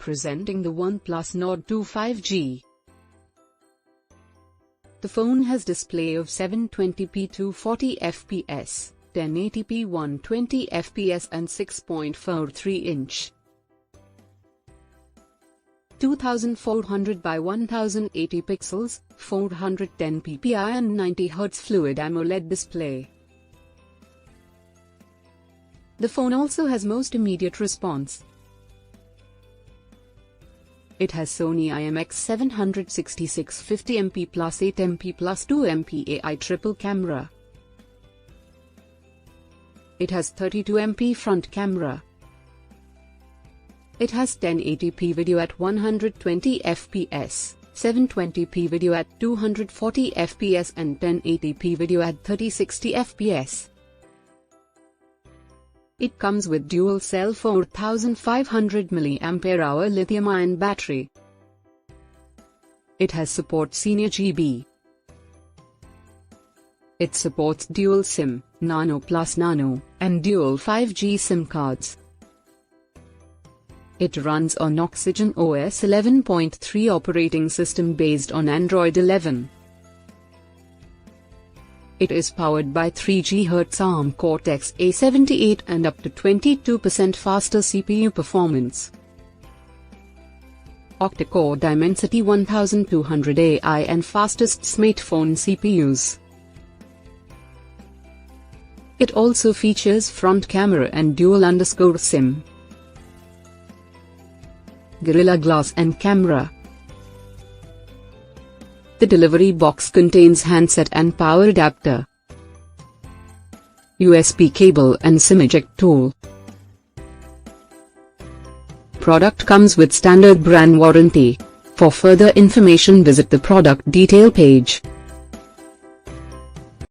Presenting the OnePlus Nord 2 5G. The phone has display of 720p 240 fps, 1080p 120 fps and 6.43-inch 2400 by 1080 pixels, 410 ppi and 90 Hz Fluid AMOLED display. The phone also has most immediate response. It has Sony IMX766 50MP plus 8MP plus 2MP AI triple camera. It has 32MP front camera. It has 1080p video at 120 fps, 720p video at 240 fps and 1080p video at 3060 fps. It comes with dual-cell 4500 mAh lithium-ion battery. It has support Senior GB. It supports dual SIM, Nano plus Nano, and dual 5G SIM cards. It runs on Oxygen OS 11.3 operating system based on Android 11. It is powered by 3 GHz ARM Cortex-A78 and up to 22% faster CPU performance. Octa-core Dimensity 1200 AI and fastest smartphone CPUs. It also features front camera and dual-SIM, Gorilla Glass and camera. The delivery box contains handset and power adapter, USB cable and SIM eject tool. Product comes with standard brand warranty. For further information visit the product detail page.